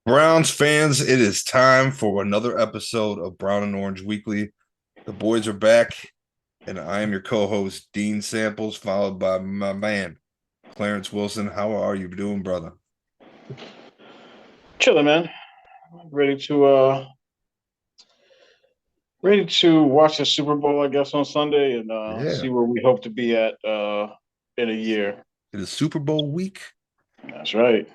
Browns fans, it is time for another episode of Brown and Orange Weekly. The boys are back, and I am your co-host, Dean Samples, followed by my man, Clarence Wilson. How are you doing, brother? Chilling, man. Ready to watch the Super Bowl, I guess, on Sunday and Yeah, see where we hope to be at in a year. it is Super Bowl week. That's right.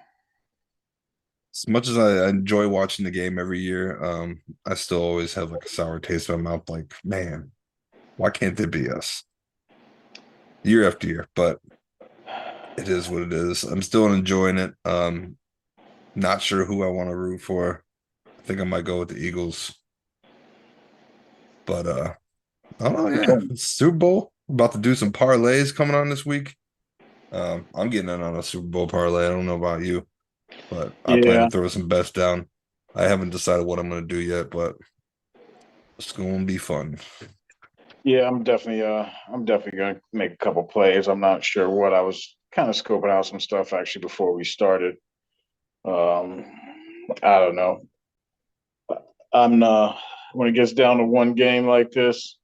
As much as I enjoy watching the game every year, I still always have like a sour taste in my mouth. Like, man, why can't it be us year after year? But it is what it is. I'm still enjoying it. Not sure who I want to root for. I think I might go with the Eagles. But I don't know, yeah. It's Super Bowl. We're about to do some parlays coming on this week. I'm getting in on a Super Bowl parlay. I don't know about you, but I plan Yeah, to throw some bets down. I haven't decided what I'm going to do yet, but it's going to be fun. yeah. I'm definitely gonna make a couple plays. I'm not sure what I was kind of scoping out some stuff actually before we started. Um, I don't know. I'm when it gets down to one game like this,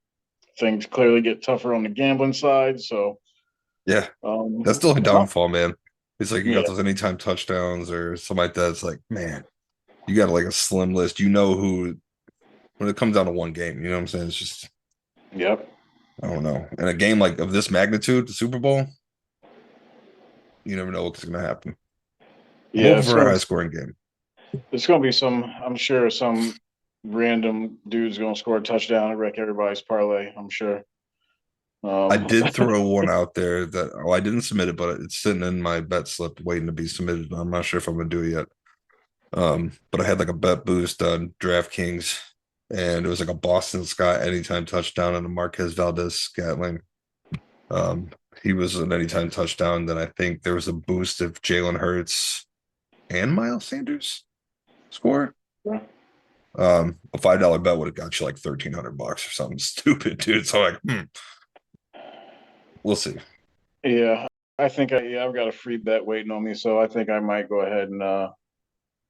things clearly get tougher on the gambling side. So, Yeah, um, that's still a downfall, man. It's like you got yeah, those anytime touchdowns or something like that. It's like, man, you got like a slim list. You know who, when it comes down to one game, you know what I'm saying? It's just, yep. I don't know. In a game like of this magnitude, the Super Bowl, you never know what's going to happen. I'm Yeah, hoping for a high scoring game. it's gonna be I'm sure some random dude's gonna score a touchdown and wreck everybody's parlay. I'm sure. I Um, did throw one out there that I didn't submit it, but it's sitting in my bet slip waiting to be submitted. I'm not sure if I'm gonna do it yet. But I had like a bet boost on DraftKings, and it was like a Boston Scott anytime touchdown and a Marquez Valdez Scatling. Um, he was an anytime touchdown. Then I think there was a boost if Jalen Hurts and Miles Sanders score. A $5 bet would have got you like $1,300 or something stupid, dude. So we'll see. yeah, I think I've got a free bet waiting on me, so I think I might go ahead and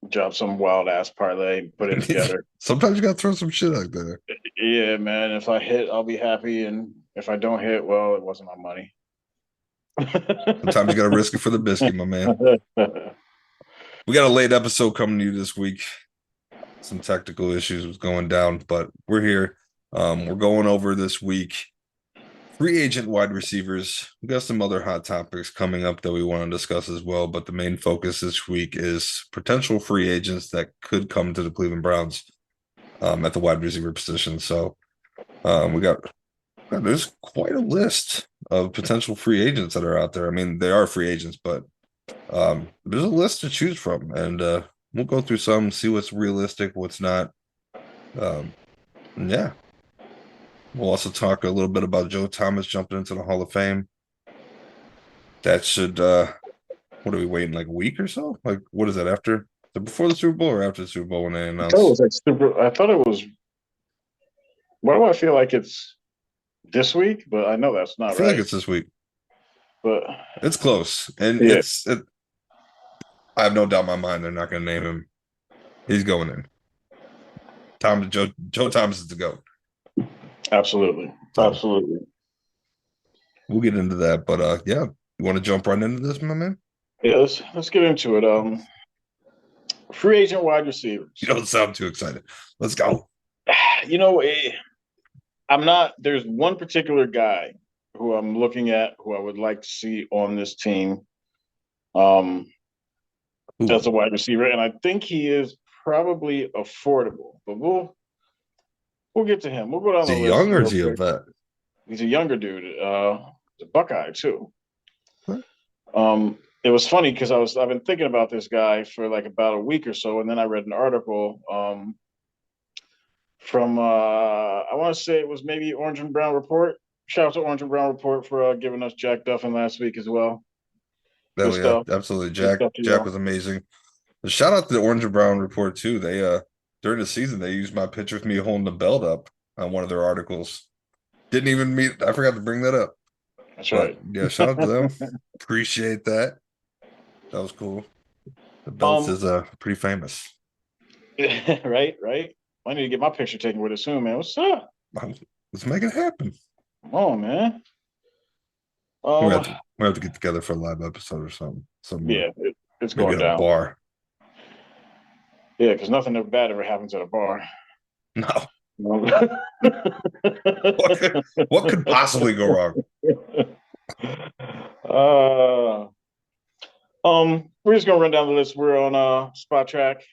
drop some wild ass parlay, put it together. Sometimes you gotta throw some shit out there. Yeah, man. If I hit, I'll be happy, and if I don't hit, well, it wasn't my money. Sometimes you gotta risk it for the biscuit, my man. We got a late episode coming to you this week. Some technical issues was going down, but we're here. We're going over this week free agent wide receivers. We got some other hot topics coming up that we want to discuss as well, but the main focus this week is potential free agents that could come to the Cleveland Browns at the wide receiver position. So we got there's quite a list of potential free agents that are out there. I mean, they are free agents, but there's a list to choose from, and we'll go through some, see what's realistic, what's not. Yeah. We'll also talk a little bit about Joe Thomas jumping into the Hall of Fame. That should what are we waiting, like a week or so? Like, what is that, after before the Super Bowl or after the Super Bowl when they I thought it announce? was like super. I thought it was. Why do I feel like it's this week? But I know that's I not feel like right. it's this week. But It's close. And yeah, I have no doubt in my mind they're not gonna name him. He's going in. Joe Thomas is the GOAT. absolutely, So absolutely. we'll get into that. But yeah, you want to jump right into this, my man? Yeah, let's get into it. Free agent wide You receivers. don't sound too excited. Let's go. You know, I'm not. There's one particular guy who I'm looking at who I would like to see on this team. Um, as Ooh. a wide receiver, and I think he is probably affordable. But we'll get to him. We'll go down Is the he list young or is real he a quick. vet? He's a younger dude. He's a Buckeye too. Huh? It was funny because I've been thinking about this guy for like about a week or so, and then I read an article from I want to say it was maybe Orange and Brown Report. Shout out to Orange and Brown Report for giving us Jack Duffin last week as well. Good Oh yeah, stuff. absolutely. Good Jack stuff to Jack y'all. was amazing. Shout out to the Orange and Brown Report too. They during the season they used my picture of me holding the belt up on one of their articles. Didn't even meet. I forgot to bring that up. That's But right. yeah, shout out to them. Appreciate that. That was cool. The belts um, is pretty famous. right, right. I need to get my picture taken with it soon, man. What's up? Let's make it happen. Come on, man. We Um, have to we have to get together for a live episode or something. Somewhere. yeah, it's Maybe going at a down. bar. Yeah, because nothing bad ever happens at a bar. No. Um, What could possibly go wrong? uh, we're just gonna run down the list. We're on Spot Track.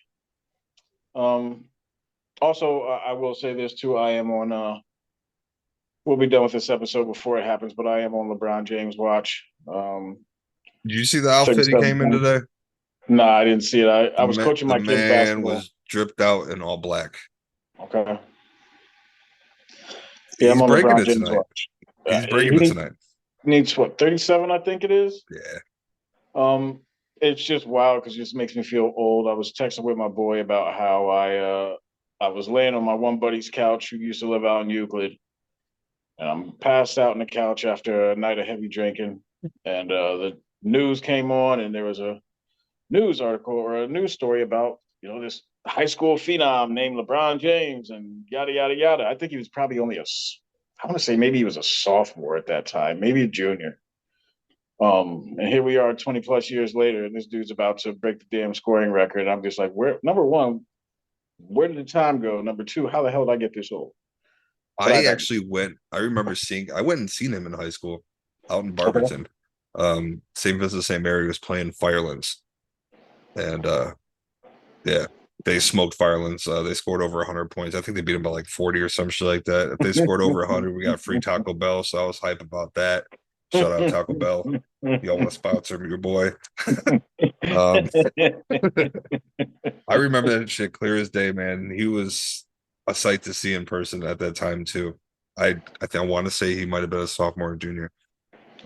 Um, also, I will say this too. I am on. We'll be done with this episode before it happens, but I am on LeBron James watch. Did you see the outfit he 37 came in points. today? Nah, I didn't see it. I was coaching The my kids man basketball. was dripped out in all black. Okay. Yeah, I'm He's on breaking LeBron it James tonight. watch. He's breaking it He tonight. needs what, 37, I think it is. Yeah. Um, it's just wild because it just makes me feel old. I was texting with my boy about how I was laying on my one buddy's couch who used to live out in Euclid, and I'm passed out on the couch after a night of heavy drinking, and the news came on, and there was a news article or a news story about this high school phenom named LeBron James and yada yada yada. I think he was probably only I want to say maybe he was a sophomore at that time, maybe a junior. And here we are 20 plus years later, and this dude's about to break the damn scoring record. I'm just like, where, number one, where did the time go? Number two, how the hell did I get this old? But I I digress. actually I remember I went and seen him in high school out in Okay. Barberton. Same visit, same area, he was playing Firelands. And yeah, they smoked Firelands. They scored over 100 points. I think they beat them by like 40 or some shit like that. If they scored over 100, we got free Taco Bell. So I was hype about that. Shout out Taco Bell. Y'all want to sponsor your boy? um, I remember that shit clear as day, man. He was a sight to see in person at that time too. I think I want to say he might have been a sophomore or junior.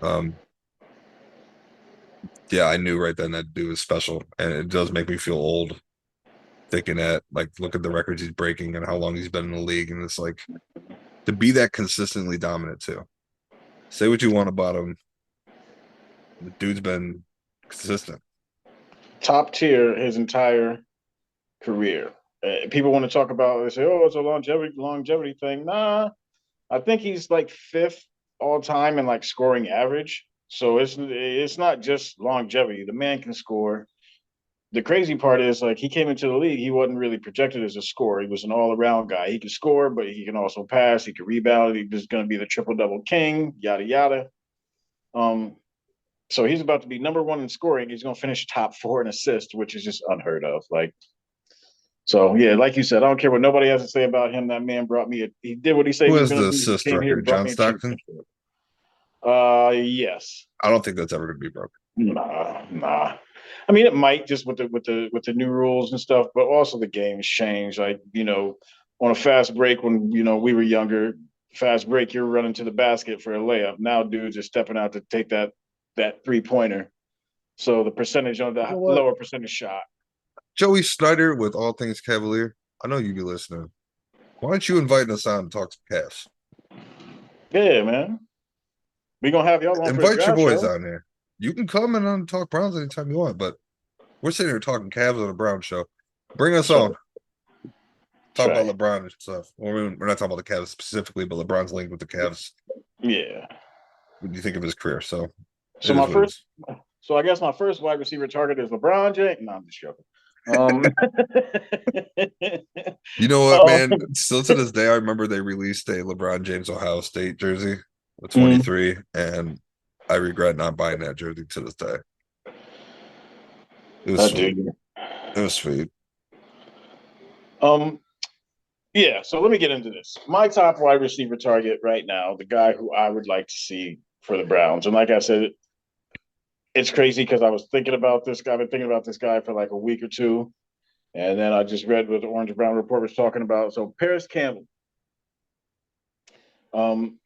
Um, yeah, I knew right then that dude was special, and it does make me feel old thinking that, like, look at the records he's breaking and how long he's been in the league, and it's like to be that consistently dominant too. Say what you want about him, the dude's been consistent. Top tier his entire career. People want to talk about, they say, oh, it's a longevity thing. Nah, I think he's like fifth all time in like scoring average. So it's not just longevity. The man can score. The crazy part is, like, he came into the league, he wasn't really projected as a scorer. He was an all around guy. He could score, but he can also pass. He could rebound. He was going to be the triple double king. Yada yada. Um, so he's about to be number one in scoring. He's going to finish top four in assists, which is just unheard of. Like, so yeah, like you said, I don't care what nobody has to say about him. That man brought me. He did what he said Who he was has going the to do. He assist came here, record? brought John me a Stockton? championship. Yes. I don't think that's ever going to be broken. Nah. I mean, it might just with the new rules and stuff, but also the game's changed. Like, on a fast break when we were younger, fast break, you're running to the basket for a layup. Now dudes are stepping out to take that 3-pointer. So the percentage on You know the what? lower percentage shot. Joey Snyder with All Things Cavalier. I know you be listening. Why aren't you inviting us on to talk some Cavs? Yeah, man. We gonna have y'all on for the Invite your draft boys show. on here. You can come and on talk Browns anytime you want, but we're sitting here talking Cavs on a Brown show. Bring us That's on. right. Talk That's about right. LeBron and stuff. Well, we're not talking about the Cavs specifically, but LeBron's linked with the Cavs. Yeah. What do you think of his career? So So it is what it is. I guess my first wide receiver target is LeBron James. No, I'm just joking. Um, You know what, um, man? Still to this day, I remember they released a LeBron James Ohio State jersey with mm, 23, and I regret not buying that jersey to this day. It was I sweet. do. It was sweet. Um, Yeah, so let me get into this. My top wide receiver target right now, the guy who I would like to see for the Browns. And like I said, it's crazy because I was thinking about this guy. I've been thinking about this guy for like a week or two. And then I just read what the Orange and Brown Report was talking about. So Paris Campbell, um,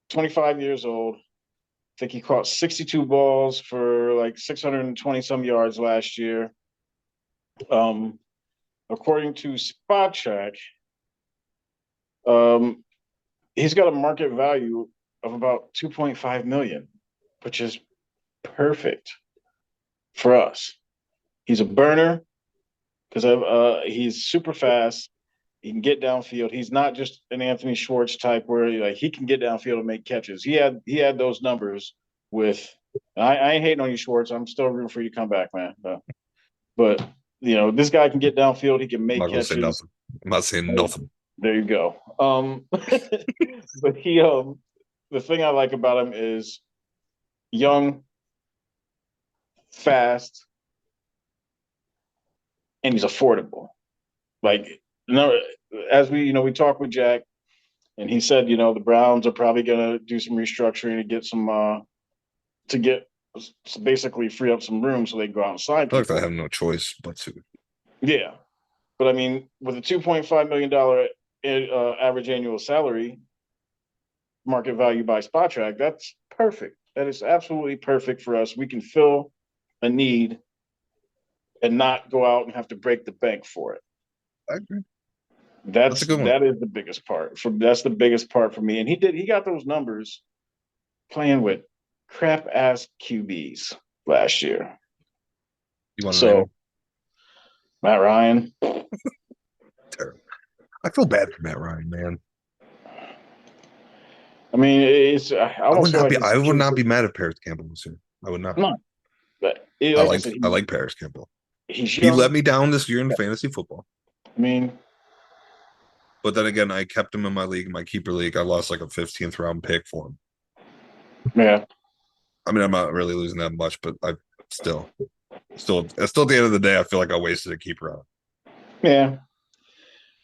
25 years old. I think he caught 62 balls for like 620 some yards last year. Um, according to Spot Track, um, he's got a market value of about 2.5 million, which is perfect for us. He's a burner because he's super fast. He can get downfield. He's not just an Anthony Schwartz type where like he can get downfield and make catches. He had those numbers with. I ain't hating on you, Schwartz. I'm still rooting for you to come back, man. But this guy can get downfield. He can I'm make not gonna say catches. nothing. I'm not saying nothing. There you go. But the thing I like about him is young, fast, and he's affordable. Like, no, as we talked with Jack, and he said, the Browns are probably going to do some restructuring to get to get basically free up some room so they can go out and sign I feel like people. I have no choice but to. Yeah, but I mean, with a $2.5 million average annual salary, market value by Spot Track, that's perfect. That is absolutely perfect for us. We can fill a need and not go out and have to break the bank for it. I agree. That's a good one. That is the biggest part. That's the biggest part for me. And he got those numbers playing with crap ass QBs last year. You want to So Matt Ryan. Terrible. I feel bad for Matt Ryan, man. I mean, I almost feel like I would not be mad if Paris Campbell was here. I would not. No, but I like Paris Campbell. He's young. He let me down this year in yeah. fantasy football. I mean, but then again, I kept him in my league, my keeper league. I lost like a 15th round pick for him. Yeah. I mean, I'm not really losing that much, but I still at the end of the day, I feel like I wasted a keeper on. Yeah.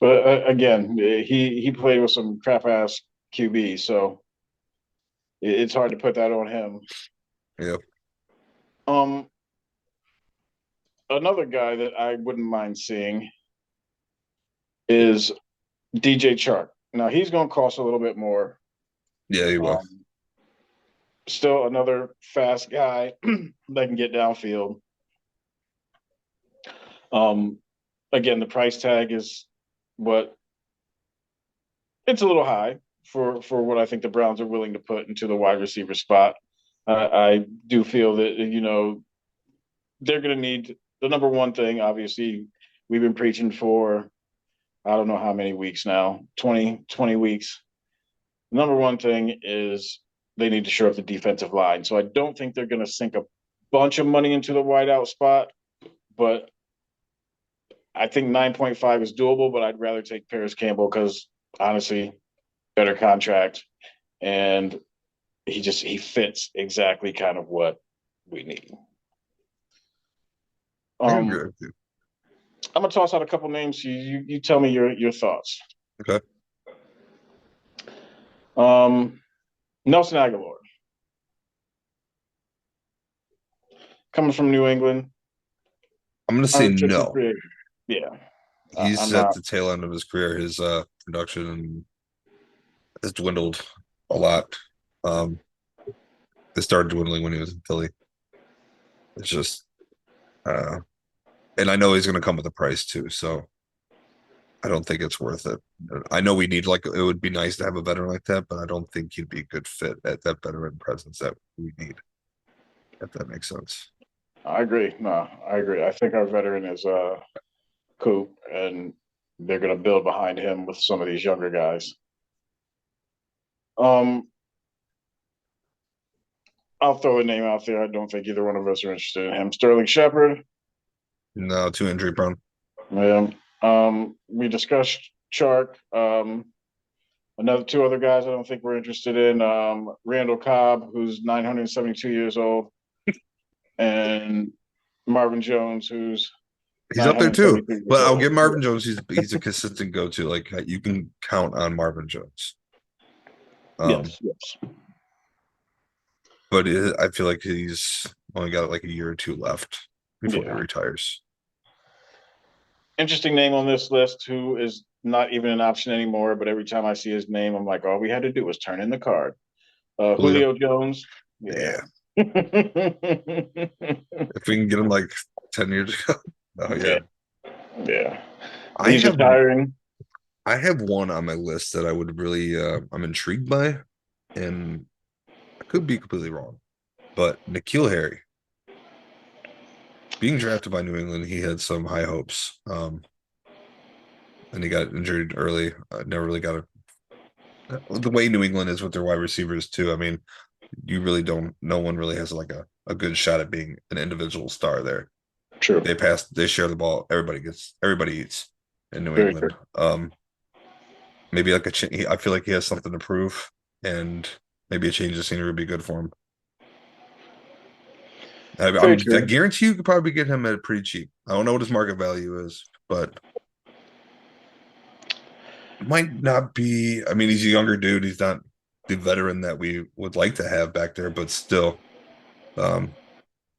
But again, he played with some crap ass QB, so it's hard to put that on him. Yeah. Another guy that I wouldn't mind seeing is DJ Chark. Now he's going to cost a little bit more. Yeah, he will. Still another fast guy that can get downfield. Again, the price tag is it's a little high for what I think the Browns are willing to put into the wide receiver spot. I do feel that they're going to need the number one thing. Obviously, we've been preaching for I don't know how many weeks now, 20 weeks. The number one thing is they need to shore up the defensive line. So I don't think they're going to sink a bunch of money into the wideout spot, but I think 9.5 is doable, but I'd rather take Paris Campbell because honestly, better contract. And he fits exactly kind of what we need. I'm gonna toss out a couple names. You tell me your thoughts. Okay. Nelson Aguilar, coming from New England. I'm gonna say no. Yeah, he's at the tail end of his career. His production has dwindled a lot. It started dwindling when he was in Philly. It's just, and I know he's going to come with a price too, so I don't think it's worth it. I know we need it would be nice to have a veteran like that, but I don't think he'd be a good fit at that veteran presence that we need. If that makes sense. I agree. No, I agree. I think our veteran is Coop, and they're going to build behind him with some of these younger guys. I'll throw a name out there. I don't think either one of us are interested in him. Sterling Shepard. No, too injury prone. Yeah. We discussed Chark. Two other guys I don't think we're interested in. Randall Cobb, who's 972 years old, and Marvin Jones, who's He's up there too. 933 years But I'll old. give Marvin Jones. He's a consistent go-to. Like you can count on Marvin Jones. Yes, yes. But I feel like he's only got like a year or two left before he Yeah. retires. Interesting name on this list who is not even an option anymore, but every time I see his name, I'm like, all we had to do was turn in the card. Julio. Julio Jones. Yeah. Yeah. If we can get him like 10 years ago. Oh Yeah. yeah. Yeah. I He's have retiring. I have one on my list that I would really I'm intrigued by, and I could be completely wrong. But N'Keal Harry being drafted by New England, he had some high hopes. And he got injured early. Never really got the way New England is with their wide receivers too. I mean, you really don't. No one really has like a good shot at being an individual star there. True. They share the ball. Everybody eats in New Very true. England. Maybe like I feel like he has something to prove, and maybe a change of scenery would be good for him. Very I true. guarantee you could probably get him at pretty cheap. I don't know what his market value is, but it might not be. I mean, he's a younger dude. He's not the veteran that we would like to have back there, but still, um,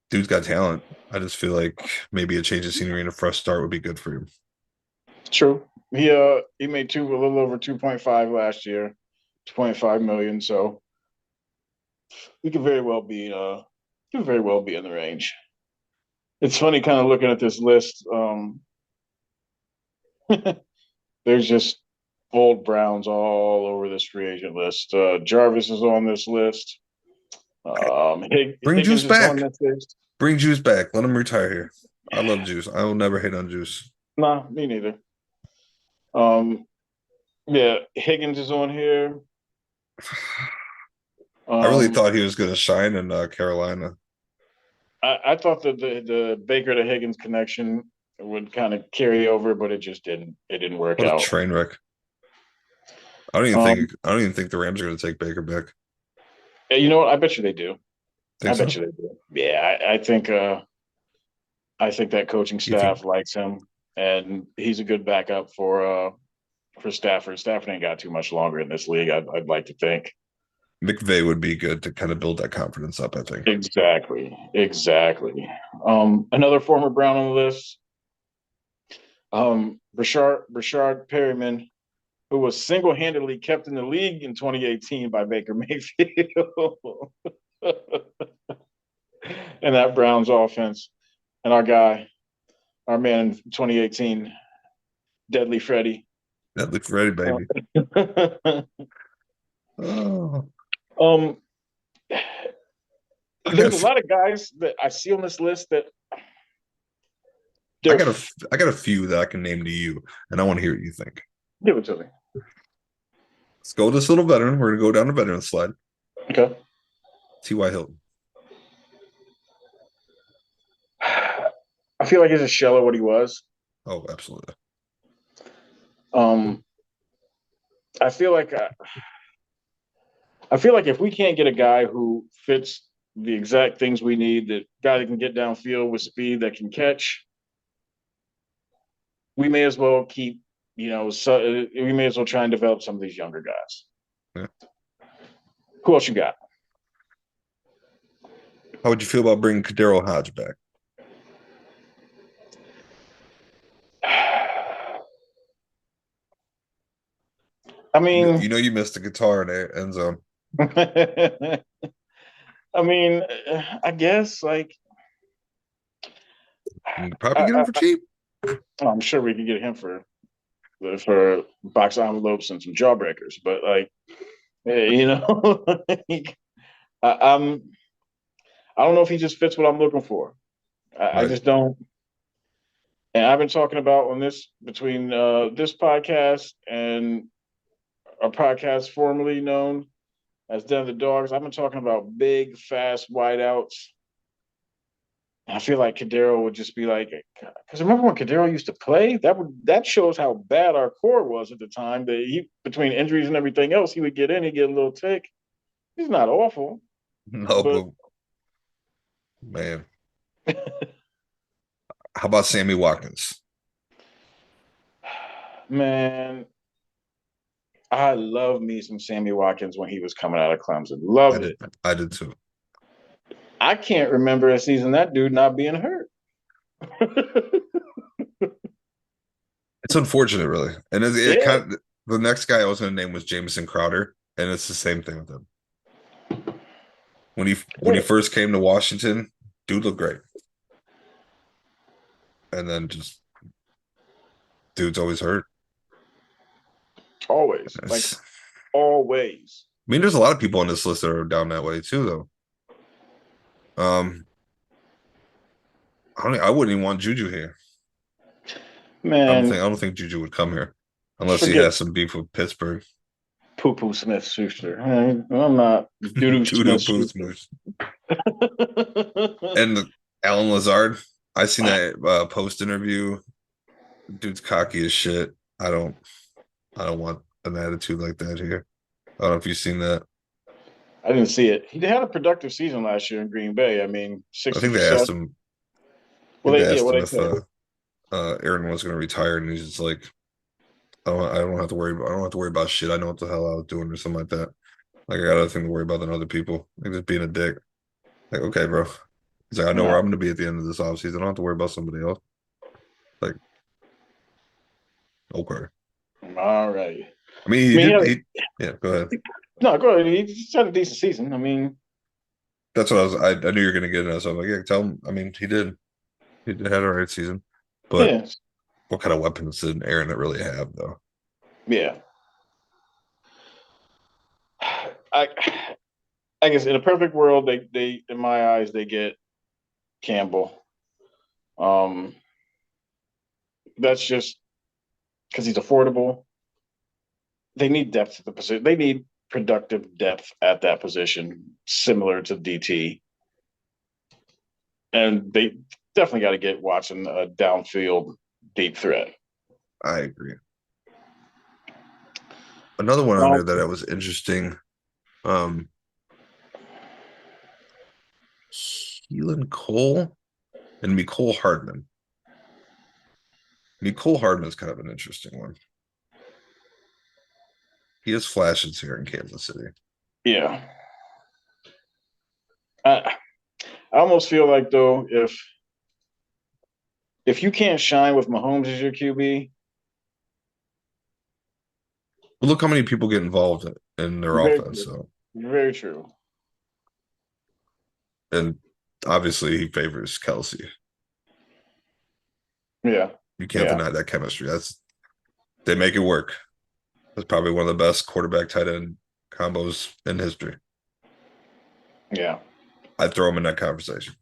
dude's got talent. I just feel like maybe a change of scenery and a fresh start would be good for him. True. He made a little over 2.5 last year, 2.5 million. So he could very well be in the range. It's funny kind of looking at this list. There's just old Browns all over this free agent list. Jarvis is on this list. Bring Juice Higgins is on back. this list. Bring Juice back. Let him retire here. I love Juice. I will never hate on Juice. Nah, me neither. Yeah, Higgins is on here. I really thought he was going to shine in Carolina. I thought that the Baker to Higgins connection would kind of carry over, but it just didn't. It didn't work What a out. train wreck! I don't even think the Rams are going to take Baker back. You know what? I bet you they do. Think so? Bet you they do. Yeah, I think. I think that coaching You think staff likes him, and he's a good backup for Stafford. Stafford ain't got too much longer in this league. I'd like to think. McVay would be good to kind of build that confidence up? I think. Exactly. Another former Brown on the list, Brashard Perryman, who was single-handedly kept in the league in 2018 by Baker Mayfield and that Browns offense. And our man in 2018, Deadly Freddy. That looks ready, baby. Oh, um, I there's a lot of guys that I see on this list that I got a few that I can name to you, and I want to hear what you think. give it to me. Let's go with this little veteran. We're gonna go down the veteran slide. Okay. T.Y. Hilton. I feel like he's a shell of what he was. Oh, absolutely. I feel like if we can't get a guy who fits the exact things we need, that guy that can get downfield with speed, that can catch, we may as well keep. We may as well try and develop some of these younger guys. Yeah. Who else you got? How would you feel about bringing Kadero Hodge back? I mean, you missed the guitar in the end zone. I mean, I guess like You could probably get him for cheap. I'm sure we could get him for box envelopes and some jawbreakers, but like, I don't know if he just fits what I'm looking for. I Right. just don't. And I've been talking about on this between this podcast and a podcast formerly known as Den of the Dogs. I've been talking about big, fast wideouts. I feel like Kadero would just be like, because remember when Kadero used to play? That shows how bad our core was at the time. That he, between injuries and everything else, he would get in, he'd get a little tick. He's not awful, No, but but man, How about Sammy Watkins? Man, I love me some Sammy Watkins when he was coming out of Clemson. I Loved did. it. I did too. I can't remember a season that dude not being hurt. It's unfortunate, really. And it Yeah. kind of the next guy I was going to name was Jamison Crowder, and it's the same thing with him. When he first came to Washington, dude looked great, and then just dude's always hurt. Always. Like It's, always. I mean, there's a lot of people on this list that are down that way too, though. Um, I wouldn't even want Juju here. Man, I don't think Juju would come here unless he forget has some beef with Pittsburgh. Poo Poo Smith Schuster. I'm not Doodoo Doodoo Smith poo Schuster. smoosh. And Alan Lazard, I seen that post interview. Dude's cocky as shit. I don't want an attitude like that here. I don't know if you've seen that. I didn't see it. He had a productive season last year in Green Bay. I mean, I 60 think for they asked 7. him. I Well, think they yeah, asked what him they if say. Aaron was going to retire, and he's just like, I don't have to worry. I don't have to worry about shit. I know what the hell I was doing, or something like that. Like I got other thing to worry about than other people. Like just being a dick. Like okay, bro. He's like, I know where No. I'm going to be at the end of this offseason. I don't have to worry about somebody else. Like okay. All right. I mean, I mean, yeah. Go ahead. no, go ahead. He just had a decent season. I mean, That's what I was. I knew you were going to get into. So I'm like, yeah, tell him. I mean, he did. He had a right season, but yeah, what kind of weapons did Aaron really have, though? yeah. I, I guess in a perfect world, they in my eyes, they get Campbell. Um, that's just because he's affordable. They need depth at the position. They need productive depth at that position, similar to DT. And they definitely got to get Watson a downfield deep threat. I agree. Another one on there that I was interesting. Um, Keelan Cole and Nicole Hardman. Nicole Hardman is kind of an interesting one. He has flashes here in Kansas City. Yeah. I almost feel like though if you can't shine with Mahomes as your QB, But look how many people get involved in their very offense. true. So, Very true. and obviously he favors Kelsey. Yeah. You can't Yeah. deny that chemistry. They make it work. That's probably one of the best quarterback tight end combos in history. Yeah. I'd throw him in that conversation.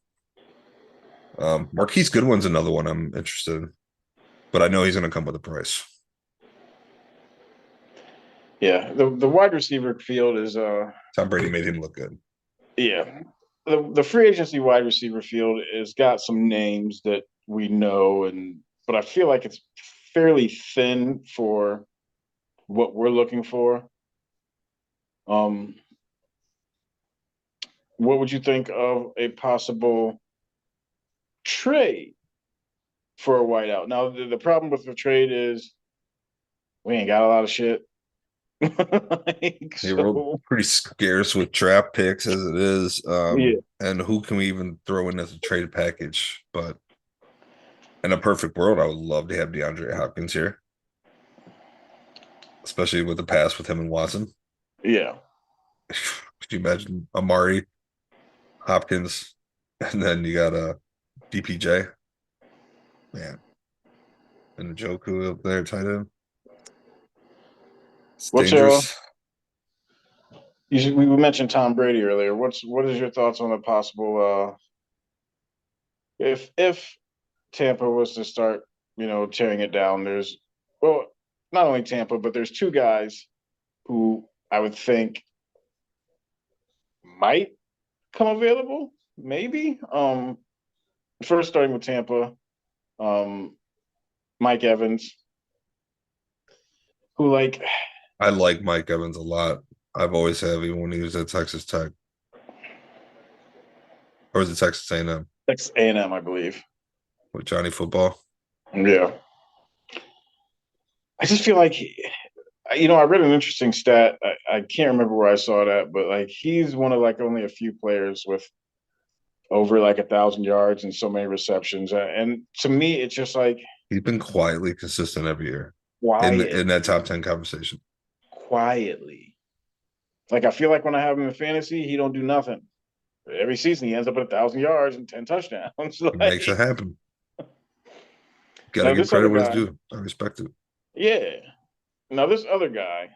Marquise Goodwin's another one I'm interested in, but I know he's going to come with a price. Yeah. The wide receiver field is Tom Brady made him look good. yeah. The free agency wide receiver field has got some names that we know but I feel like it's fairly thin for what we're looking for. Um what would you think of a possible trade for a whiteout? Now the problem with the trade is we ain't got a lot of shit. They were So pretty scarce with draft picks as it is. yeah, And who can we even throw in as a trade package? But in a perfect world, I would love to have DeAndre Hopkins here, especially with the pass with him and Watson. yeah, Could you imagine Amari, Hopkins, and then you got a DPJ? Man, and Njoku up there, tight end. It's what's your dangerous. we mentioned Tom Brady earlier. What is your thoughts on the possible if Tampa was to start, tearing it down, there's well, not only Tampa, but there's two guys who I would think might come available, maybe. First starting with Tampa, um, Mike Evans, who like I like Mike Evans a lot. I've always have, even when he was at Texas Tech. Or was it Texas A&M? Texas A&M, I believe. with Johnny Football. Yeah. I just feel like, I read an interesting stat. I can't remember where I saw that, but like he's one of like only a few players with over like 1,000 yards and so many receptions. And to me, it's just like He's been quietly consistent every year quiet, in that top 10 conversation. quietly. Like I feel like when I have him in fantasy, he don't do nothing. Every season he ends up at 1,000 yards and 10 touchdowns. He Like makes it happen. Got to now, give this other credit where it's guy, due. I respect it. yeah. Now this other guy,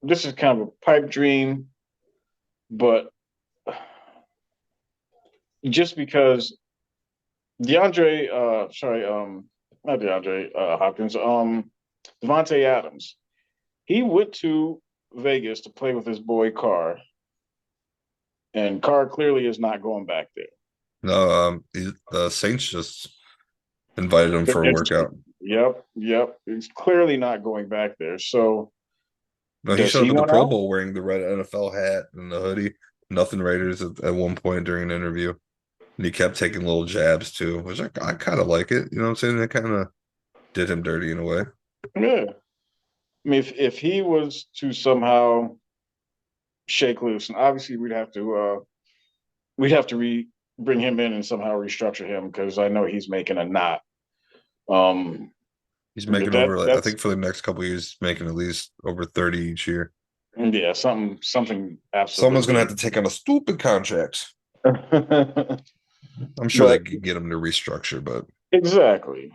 this is kind of a pipe dream, but just because not DeAndre Hopkins, Devontae Adams, he went to Vegas to play with his boy Carr, and Carr clearly is not going back there. No, the Saints just invited him for a workout. Yep. He's clearly not going back there. So No, he does showed up he at the want Pro out? Bowl wearing the red NFL hat and the hoodie. Nothing Raiders at one point during an interview. And he kept taking little jabs too, which I kind of like it. You know what I'm saying? That kind of did him dirty in a way. Yeah. I mean, if he was to somehow shake loose, and obviously we'd have to bring him in and somehow restructure him because I know he's making a knot. Um, He's but making over, like, I that's think for the next couple of years, making at least over 30 each year. yeah, something Someone's gonna have absolutely. to take on a stupid contract. I'm sure they But could get him to restructure, but exactly,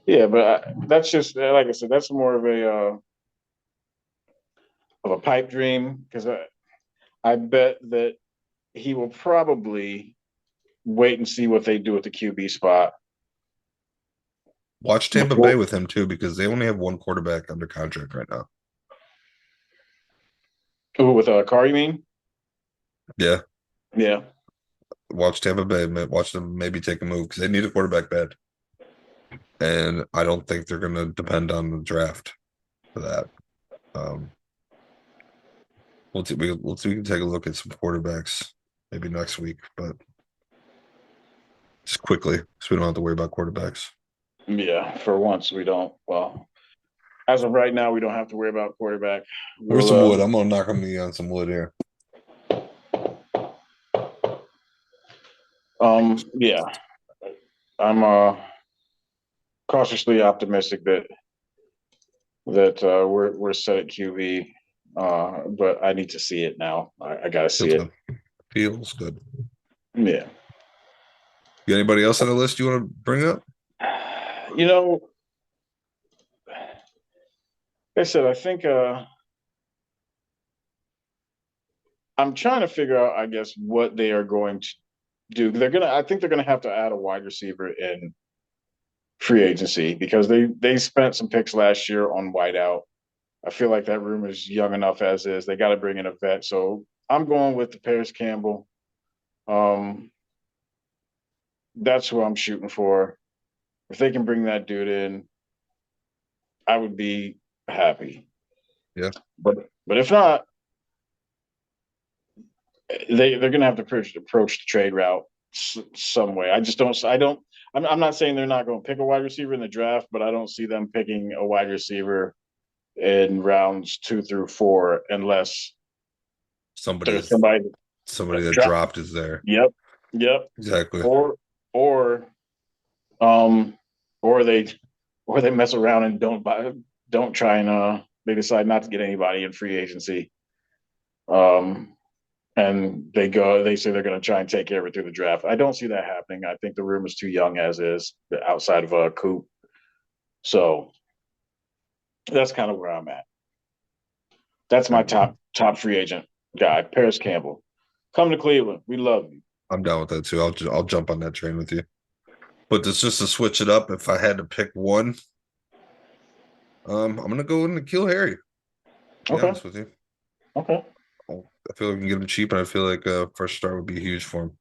yeah. But that's just like I said, that's more of a pipe dream because I bet that he will probably wait and see what they do at the QB spot watch Tampa before. Bay with him too, because they only have one quarterback under contract right now. Who with Carr? You mean? Yeah, Yeah. watch Tampa Bay. Watch them maybe take a move because they need a quarterback bad, and I don't think they're gonna depend on the draft for that. Um, we can take a look at some quarterbacks maybe next week, but just quickly so we don't have to worry about quarterbacks. Yeah, for once we don't. Well, as of right now, we don't have to worry about quarterback. Where's We'll some wood? I'm gonna knock on some wood here. yeah. I'm cautiously optimistic that we're set at QB. But I need to see it now. I gotta see Feels it. good. Feels good. Yeah. You got anybody else on the list you want to bring up? You know, like I said, I think I'm trying to figure out, I guess, what they are going to do. I think they're gonna have to add a wide receiver in free agency because they spent some picks last year on wideout. I feel like that room is young enough as is. They got to bring in a vet. So I'm going with the Paris Campbell. Um, that's who I'm shooting for. If they can bring that dude in, I would be happy. Yeah. But if not, they're gonna have to approach the trade route some way. I just don't. I don't. I'm not saying they're not going to pick a wide receiver in the draft, but I don't see them picking a wide receiver in rounds 2 through 4 unless there's Somebody's somebody somebody that drop. dropped is there. Yep. Exactly. Or um or they mess around and don't try and they decide not to get anybody in free agency. Um and they say they're going to try and take care of it through the draft. I don't see that happening. I think the room is too young as is outside of a Coop. So that's kind of where I'm at. That's my top free agent guy, Paris Campbell. Come to Cleveland. We love you. I'm down with that too. I'll jump on that train with you. But this just to switch it up, if I had to pick one, I'm gonna go in and kill Harry. To be Okay. honest with you, Okay. I feel like we can get him cheap, and I feel like a fresh start would be huge for him.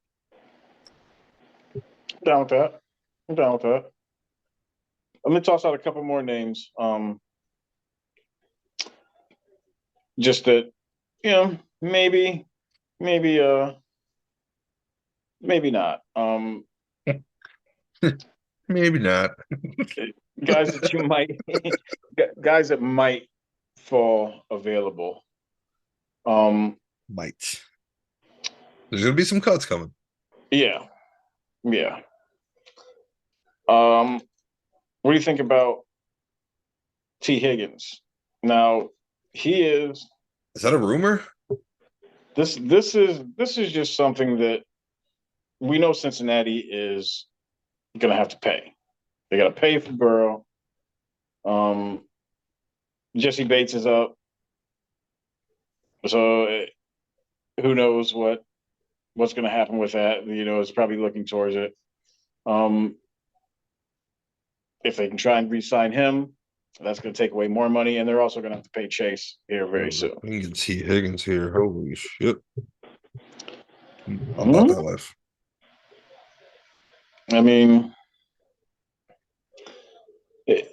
I'm down with that. I'm down with that. Let me toss out a couple more names. Just that, maybe, maybe, maybe not. Maybe not. Guys that you might, guys that might fall available. Um, Might. There's gonna be some cuts coming. yeah, yeah. What do you think about T. Higgins? Now, he is Is that a rumor? this is just something that we know Cincinnati is gonna have to pay. They gotta pay for Burrow. Um, Jesse Bates is up, so who knows what's gonna happen with that? It's probably looking towards it. Um, if they can try and re-sign him, that's going to take away more money, and they're also going to have to pay Chase here very soon. You can see Higgins here. Holy shit! I'm about Hmm? that life. I mean, it,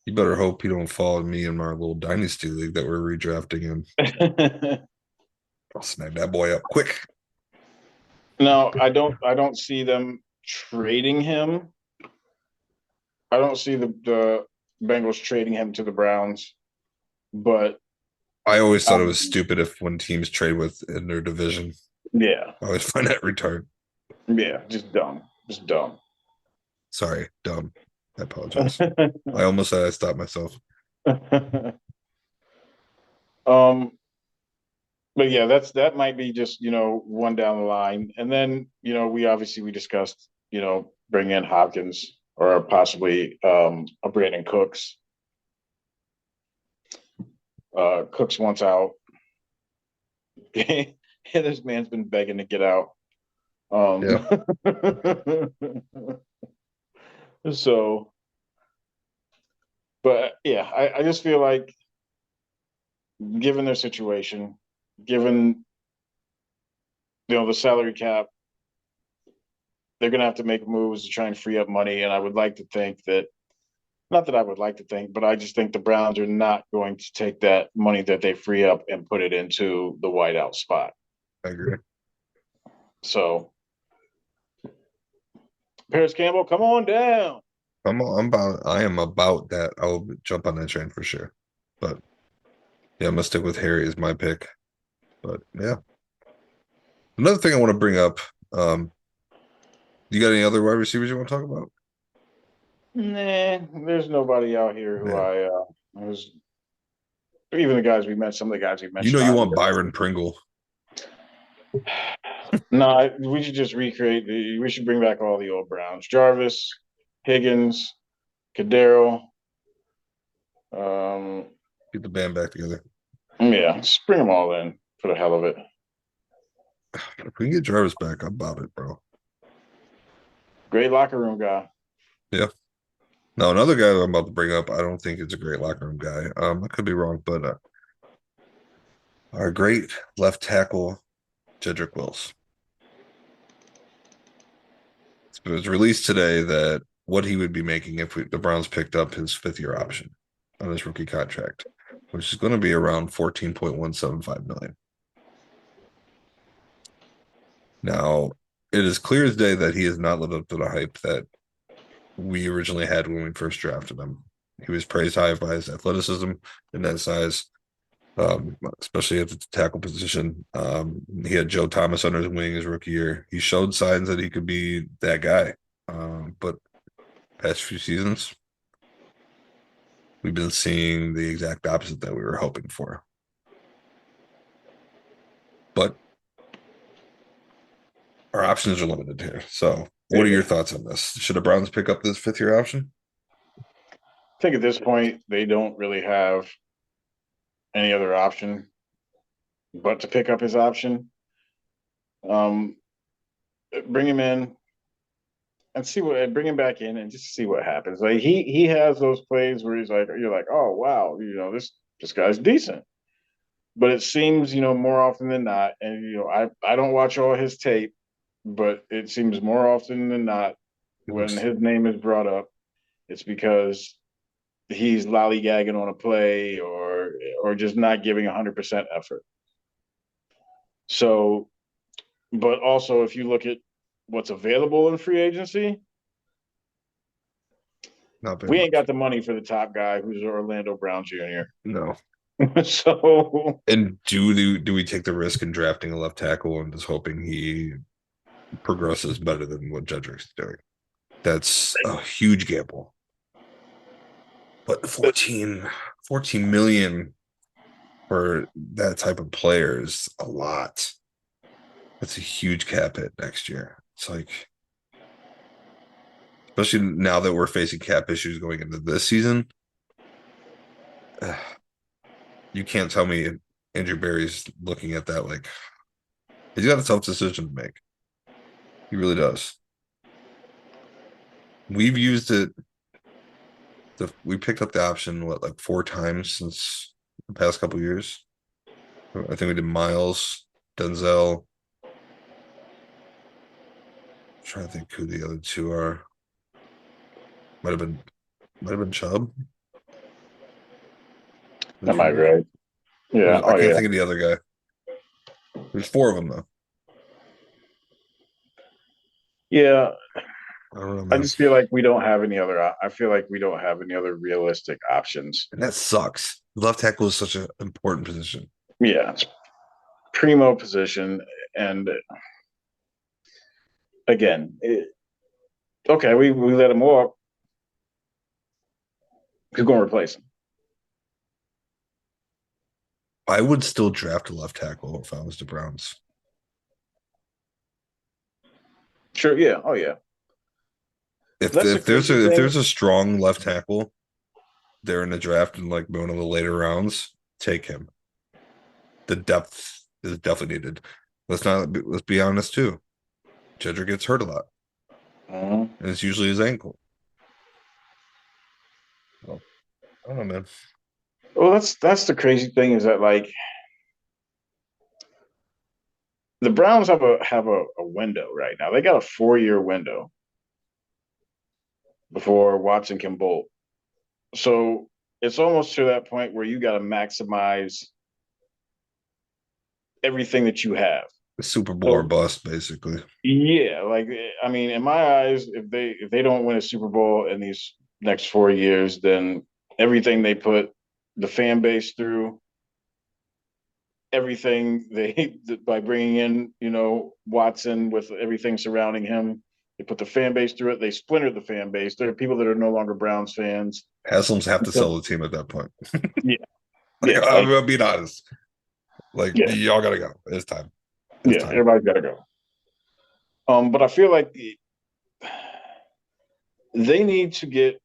You better hope you don't follow me in my little dynasty league that we're redrafting in. I'll snag that boy up quick. no, I don't see them trading him. I don't see the Bengals trading him to the Browns, but I always thought it was stupid if when teams trade with in their division. yeah, I always find that retarded. yeah, just dumb. Sorry, dumb. I apologize. I almost said I stopped myself. um, but yeah, that might be just one down the line, and then we discussed bring in Hopkins or possibly a Brandon Cooks. Cooks wants out. This man's been begging to get out. Yeah, So, but yeah, I just feel like given their situation, given the salary cap, they're gonna have to make moves to try and free up money. And I would like to think that not that I would like to think, but I just think the Browns are not going to take that money that they free up and put it into the wideout spot. I agree. So, Paris Campbell, come on down. I am about that. I'll jump on that train for sure. But yeah, I'm gonna stick with Harry as my pick. But yeah. Another thing I want to bring up, um, you got any other wide receivers you want to talk about? Nah, there's nobody out here who Yeah. I was even the guys we met. Some of the guys we You mentioned know you on want here. Byron Pringle. No, we should just recreate. We should bring back all the old Browns: Jarvis, Higgins, Cadero. Um, Get the band back together. yeah, just bring them all in for the hell of it. If we can get Jarvis back, I'm about it, bro. Great locker room guy. Yeah. Now another guy that I'm about to bring up, I don't think is a great locker room guy. I could be wrong, but our great left tackle, Jedrick Wills. It was released today that what he would be making if the Browns picked up his fifth-year option on his rookie contract, which is going to be around 14.175 million. Now, it is clear as day that he has not lived up to the hype that we originally had when we first drafted him. He was praised high by his athleticism and that size, especially at the tackle position. He had Joe Thomas under his wing his rookie year. He showed signs that he could be that guy. But past few seasons, we've been seeing the exact opposite that we were hoping for. But our options are limited here. So, what are your thoughts on this? Should the Browns pick up this fifth-year option? I think at this point they don't really have any other option but to pick up his option. Um, bring him in and bring him back in and just see what happens. Like he has those plays where you're like, oh wow, this guy's decent. But it seems, more often than not, and I don't watch all his tape, but it seems more often than not when his name is brought up, it's because he's lollygagging on a play or just not giving 100% effort. So, but also if you look at what's available in free agency, Not very We ain't much. got the money for the top guy who's Orlando Brown Jr. No. So And do we take the risk in drafting a left tackle and just hoping he progresses better than what Jedrick's doing? That's a huge gamble. But 14 million for that type of player is a lot. That's a huge cap hit next year. It's like, especially now that we're facing cap issues going into this season, you can't tell me Andrew Berry's looking at that like he's got a tough decision to make. He really does. We've used it. We picked up the option what like 4 times since the past couple years. I think we did Miles, Denzel. I'm trying to think who the other two are. Might have been Chubb. that might be right. Yeah. I Oh can't yeah. think of the other guy. There's 4 of them though. Yeah. I don't know, I man. just feel like we don't have any other. I feel like we don't have any other realistic options. And that sucks. Left tackle is such an important position. Yeah, it's primo position, and again, okay, we let him walk. Who's going to replace him? I would still draft a left tackle if I was the Browns. Sure. Yeah. Oh yeah. That's the If there's crazy a if thing. there's a strong left tackle there in the draft in like one of the later rounds, take him. The depth is definitely needed. Let's be honest too. Jedrick gets hurt a lot, Mhm. and it's usually his ankle. Well, I don't know, man. Well, that's the crazy thing is that like the Browns have a window right now. They got a 4-year window before Watson can bolt. So it's almost to that point where you got to maximize everything that you have. Super Bowl or So bust, basically. yeah, like I mean, in my eyes, if they don't win a Super Bowl in these next 4 years, then everything they put the fan base through, everything they by bringing in, Watson with everything surrounding him, they put the fan base through it. They splintered the fan base. There are people that are no longer Browns fans. Haslam's have to So sell the team at that point. yeah, Like, yeah, like I'm being honest. Like, yeah, y'all gotta go. It's time. It's yeah. time. Everybody's got to go. But I feel like they need to get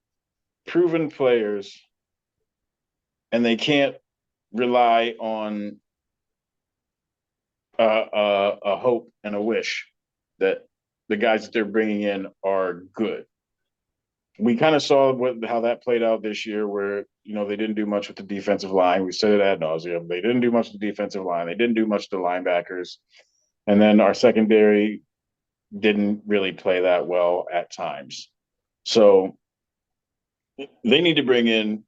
proven players, and they can't rely on a hope and a wish that the guys that they're bringing in are good. We kind of saw how that played out this year, where they didn't do much with the defensive line. We said it ad nauseum. They didn't do much with the defensive line. They didn't do much with the linebackers, and then our secondary didn't really play that well at times. So they need to bring in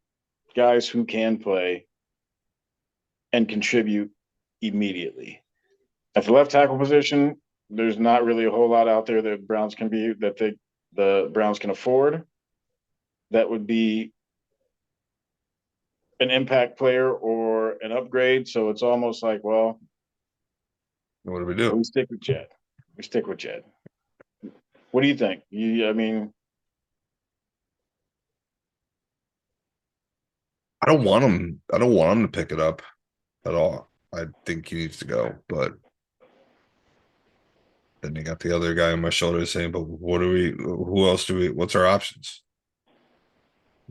guys who can play and contribute immediately. At the left tackle position, there's not really a whole lot out there that the Browns can afford. That would be an impact player or an upgrade. So it's almost like, well, What do we do? we stick with Jed. We stick with Jed. What do you think? I mean, I don't want him. I don't want him to pick it up at all. I think he needs to go. But then you got the other guy on my shoulder saying, "But what do we? Who else do we? What's our options?"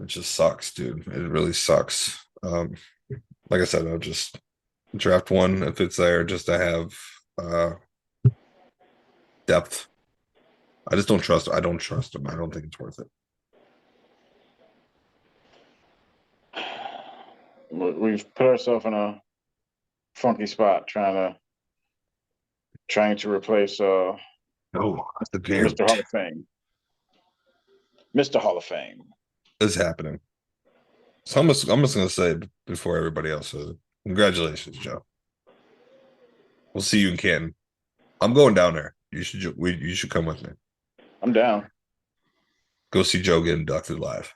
It just sucks, dude. It really sucks. Like I said, I'll just draft one if it's there, just to have depth. I just don't trust. I don't trust him. I don't think it's worth it. we've put ourselves in a funky spot trying to replace No, the game Mr. Hall of Fame. Mr. Hall of Fame. is happening. So I'm just gonna say before everybody else says it, congratulations, Joe. We'll see you in Canton. I'm going down there. You should come with me. I'm down. Go see Joe get inducted live.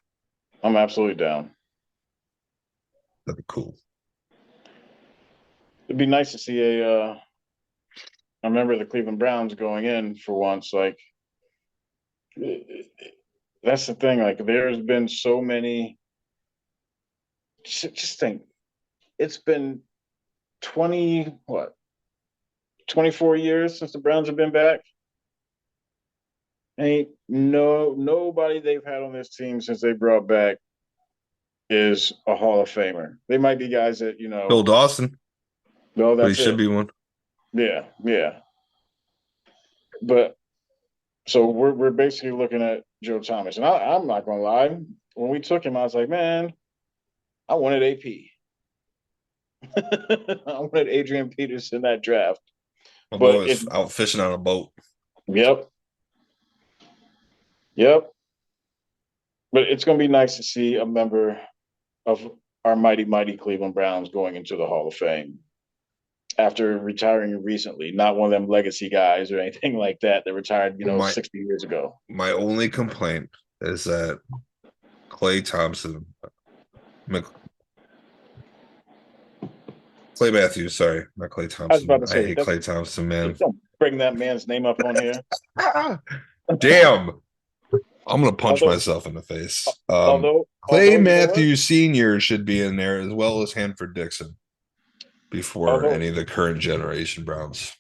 I'm absolutely down. That'd be cool. It'd be nice to see a member of the Cleveland Browns going in for once. Like, that's the thing. Like, there's been so many. Just think, it's been 20, what, 24 years since the Browns have been back. Ain't nobody they've had on this team since they brought back is a Hall of Famer. They might be guys that, Bill Dawson, no, but he that's should it. be one. Yeah, yeah. But so we're basically looking at Joe Thomas. And I'm not gonna lie, when we took him, I was like, man, I wanted AP. I wanted Adrian Peterson that draft. My But boy was out fishing on a boat. yep. Yep. But it's gonna be nice to see a member of our mighty, mighty Cleveland Browns going into the Hall of Fame after retiring recently, not one of them legacy guys or anything like that that retired, My 60 years ago. my only complaint is that Clay Thompson, Clay Matthews, sorry, not Clay I was about Thompson. to I say, hate Clay Thompson, man. don't bring that man's name up on here. Damn. I'm gonna punch Although, myself in the face. Clay you know what? Matthews Sr. should be in there as well as Hanford Dixon before Although, any of the current generation Browns.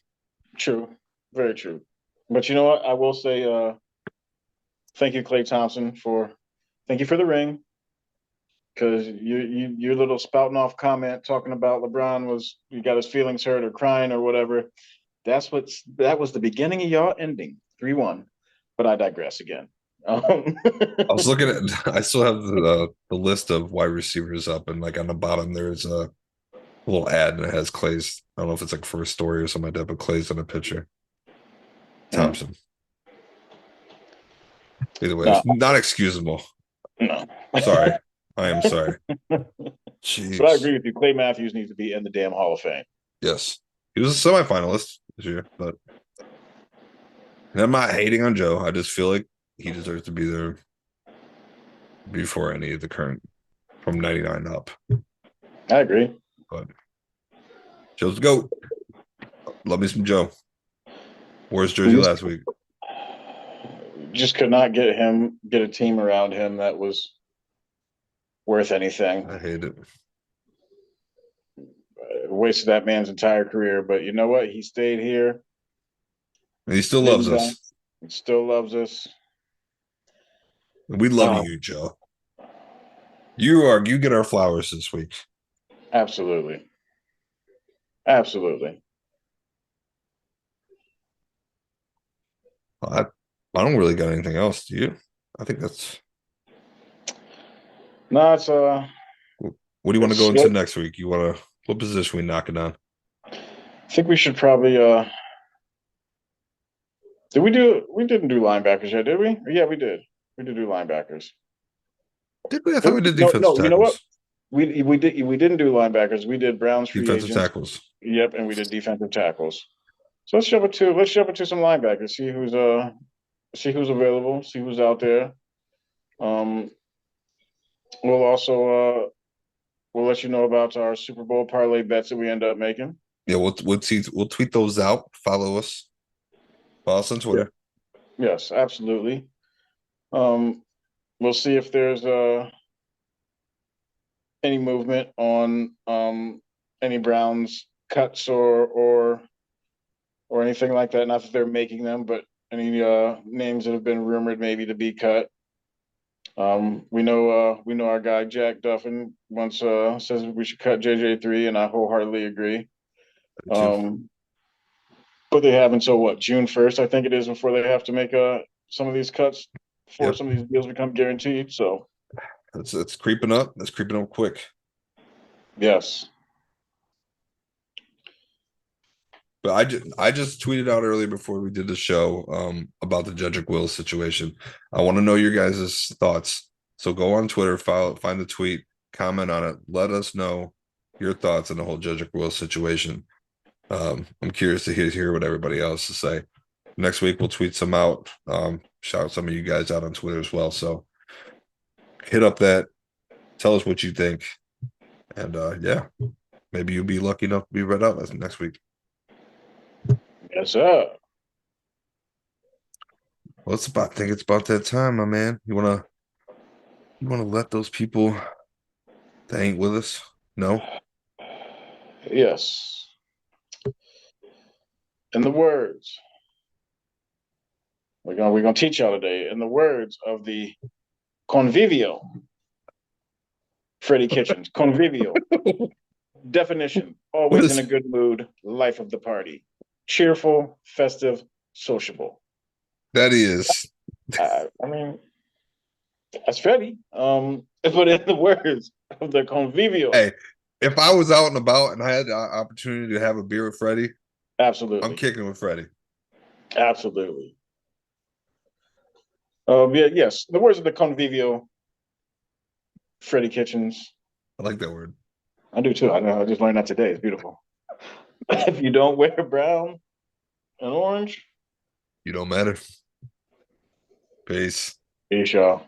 true, very true. But you know what? I will say, thank you, Clay Thompson, thank you for the ring. Because your little spouting off comment talking about LeBron you got his feelings hurt or crying or whatever. That was the beginning of y'all ending 3-1. But I digress again. I was looking at. I still have the list of wide receivers up, and like on the bottom there's a little ad and it has Clay's. I don't know if it's like first story or something like that, but Clay's in a picture. Thompson. Either way, No, it's not excusable. no. Sorry, I am sorry. Jeez. But I Jeez. agree with you. Clay Matthews needs to be in the damn Hall of Fame. Yes, he was a semifinalist this year, but I'm not hating on Joe. I just feel like he deserves to be there before any of the current from 99 up. I agree. But Joe's the GOAT. Love me some Joe. Where's Jersey last week? Just could not get a team around him that was worth anything. I hate it. Wasted that man's entire career, but you know what? He stayed here. And he still loves us. He still loves us. We love you, Joe. You get our flowers this week. Absolutely. Absolutely. I don't really got anything else. Do you? I think that's. No, it's What do you want to go into next week? You want to what position we knock it on? I think we should probably we didn't do linebackers yet, did we? Yeah, we did. We did do linebackers. Did we? I thought we did defensive tackles. You know what? We didn't do linebackers. We did Browns free defensive agents. Tackles. Yep, and we did defensive tackles. So let's jump into some linebackers. See who's available. See who's out there. We'll also we'll let you know about our Super Bowl parlay bets that we end up making. Yeah, we'll tweet those out. Follow us. Follow us on Twitter. Yeah. Yes, absolutely. We'll see if there's any movement on any Browns cuts or anything like that. Not that they're making them, but any names that have been rumored maybe to be cut. We know our guy Jack Duffin once says we should cut JJ3, and I wholeheartedly agree. But they have until what, June 1st, I think it is, before they have to make some of these cuts before some of these deals become guaranteed. So it's creeping up. It's creeping up quick. Yes. But I just tweeted out earlier before we did the show about the Jedrick Wills situation. I want to know your guys' thoughts. So go on Twitter, find the tweet, comment on it. Let us know your thoughts on the whole Jedrick Wills situation. I'm curious to hear what everybody else to say. Next week we'll tweet some out. Shout some of you guys out on Twitter as well. So hit up that Tell us what you think. And yeah, maybe you'll be lucky enough to be read out next week. Yes, sir. Well, I think it's about that time, my man. You wanna let those people that ain't with us know? Yes. In the words, we're gonna teach y'all today. In the words of the convivio, Freddie Kitchens, convivio. Definition: What always in is a good mood, life of the party, cheerful, festive, sociable. that is? I mean, that's Freddie. But in the words of the convivio, Hey, if I was out and about and I had the opportunity to have a beer with Freddie, I'm absolutely, kicking with Freddie. absolutely. Yeah, yes. The words of the convivio, Freddie Kitchens. I like that word. I do too. I know. I just learned that today. It's beautiful. If you don't wear brown and orange, You don't matter. Peace. peace, y'all.